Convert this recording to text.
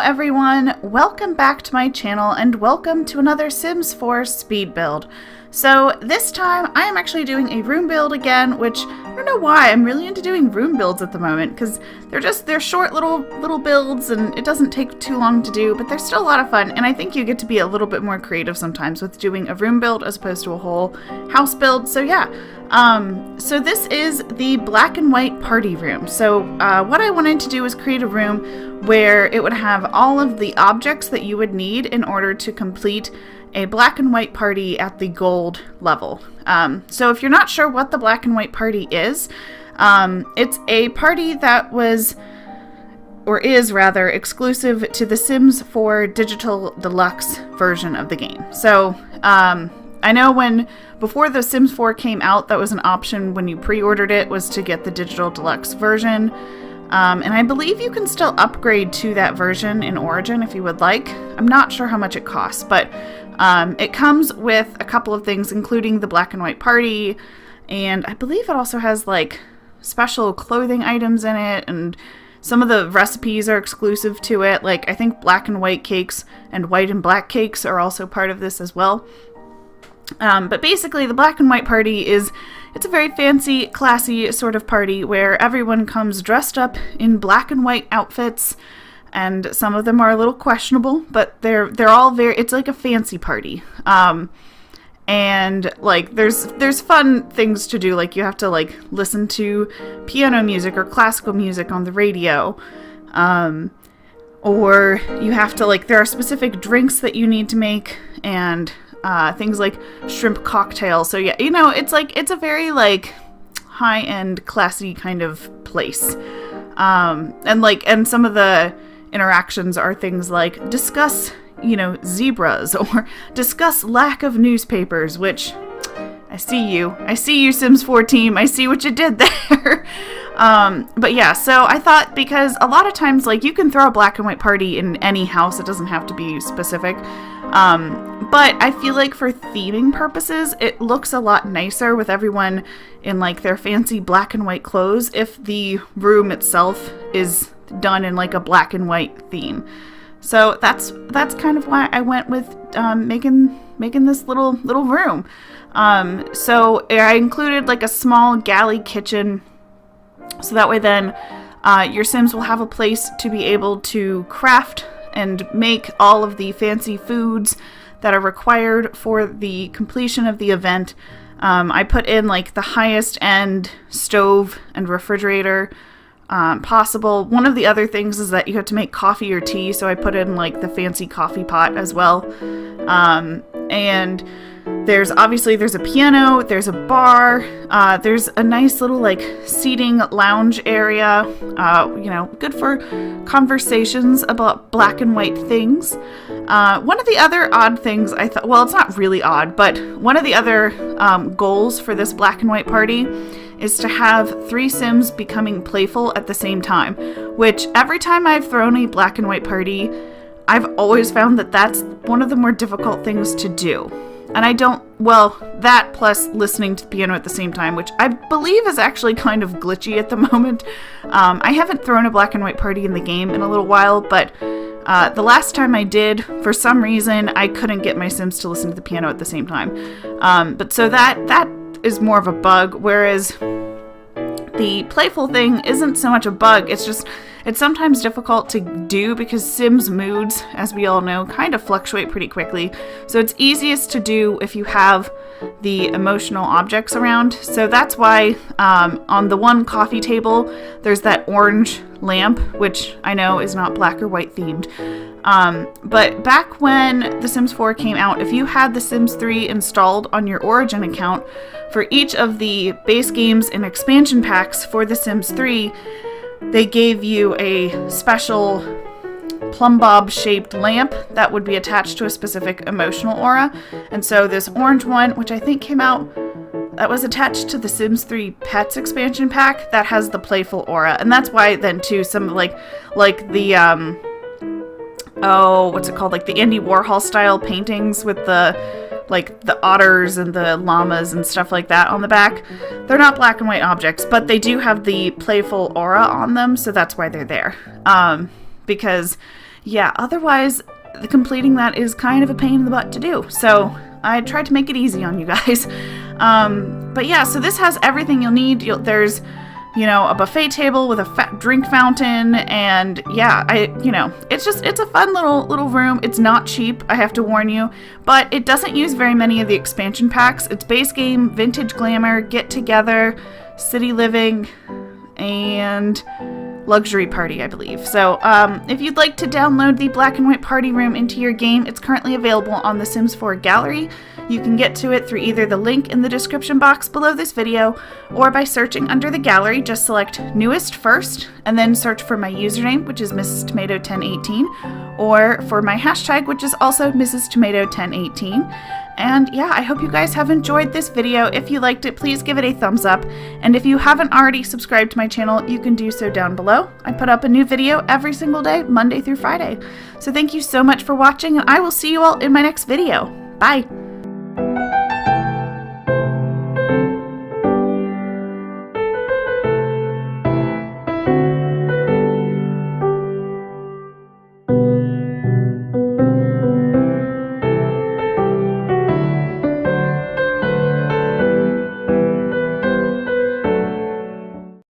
everyone, welcome back to my channel and welcome to another Sims 4 speed build. So this time I am actually doing a room build again, which I don't know why I'm really into doing room builds at the moment, because they're short little builds and it doesn't take too long to do, but they're still a lot of fun, and I think you get to be a little bit more creative sometimes with doing a room build as opposed to a whole house build. So yeah, so this is the black and white party room. So what I wanted to do was create a room where it would have all of the objects that you would need in order to complete a black and white party at the gold level. So if you're not sure what the black and white party is, it's a party that was, or is rather, exclusive to the Sims 4 Digital Deluxe version of the game. So I know before the Sims 4 came out, that was an option when you pre-ordered it, was to get the Digital Deluxe version. And I believe you can still upgrade to that version in Origin if you would like. I'm not sure how much it costs, but it comes with a couple of things, including the black and white party, and I believe it also has like special clothing items in it, and some of the recipes are exclusive to it. Like I think black and white cakes and white and black cakes are also part of this as well. But basically the black and white party it's a very fancy, classy sort of party where everyone comes dressed up in black and white outfits, and some of them are a little questionable, but they're all it's like a fancy party. And like there's fun things to do, like you have to like listen to piano music or classical music on the radio. Or you have to there are specific drinks that you need to make, and things like shrimp cocktails. So yeah, it's a very high-end, classy kind of place. And some of the interactions are things like discuss, zebras, or discuss lack of newspapers, which I see you Sims 4 team, I see what you did there. But yeah, so I thought, because a lot of times you can throw a black and white party in any house, it doesn't have to be specific. But I feel like for theming purposes, it looks a lot nicer with everyone in their fancy black and white clothes if the room itself is done in a black and white theme. So that's kind of why I went with making this little room. So I included a small galley kitchen, so that way then your Sims will have a place to be able to craft and make all of the fancy foods that are required for the completion of the event. I put in the highest end stove and refrigerator possible. One of the other things is that you have to make coffee or tea, so I put in the fancy coffee pot as well. And there's a piano, there's a bar, there's a nice little seating lounge area, good for conversations about black and white things. One of the other odd things I thought, well, it's not really odd, but one of the other goals for this black and white party is to have 3 Sims becoming playful at the same time, which every time I've thrown a black and white party, I've always found that that's one of the more difficult things to do. And that plus listening to the piano at the same time, which I believe is actually kind of glitchy at the moment. I haven't thrown a black and white party in the game in a little while, but the last time I did, for some reason, I couldn't get my Sims to listen to the piano at the same time. But so that is more of a bug, whereas the playful thing isn't so much a bug, it's sometimes difficult to do because Sims moods, as we all know, kind of fluctuate pretty quickly. So it's easiest to do if you have the emotional objects around. So that's why on the one coffee table, there's that orange lamp, which I know is not black or white themed. But back when The Sims 4 came out, if you had The Sims 3 installed on your Origin account, for each of the base games and expansion packs for The Sims 3, they gave you a special plumb bob shaped lamp that would be attached to a specific emotional aura. And so this orange one, which I think came out, that was attached to the Sims 3 Pets expansion pack, that has the playful aura. And that's why then too, some the what's it called? The Andy Warhol style paintings with the otters and the llamas and stuff like that on the back. They're not black and white objects, but they do have the playful aura on them, so that's why they're there. Because yeah, otherwise, completing that is kind of a pain in the butt to do. So I tried to make it easy on you guys. But yeah, so this has everything you'll need. There's, a buffet table with a drink fountain, and yeah, it's a fun little room. It's not cheap, I have to warn you, but it doesn't use very many of the expansion packs. It's base game, vintage glamour, get together, city living, and luxury party, I believe. So if you'd like to download the Black and White Party Room into your game, it's currently available on the Sims 4 Gallery. You can get to it through either the link in the description box below this video, or by searching under the gallery. Just select newest first, and then search for my username, which is Mrs. Tomato 1018, or for my hashtag, which is also Mrs. Tomato 1018. And yeah, I hope you guys have enjoyed this video. If you liked it, please give it a thumbs up. And if you haven't already subscribed to my channel, you can do so down below. I put up a new video every single day, Monday through Friday. So thank you so much for watching, and I will see you all in my next video. Bye!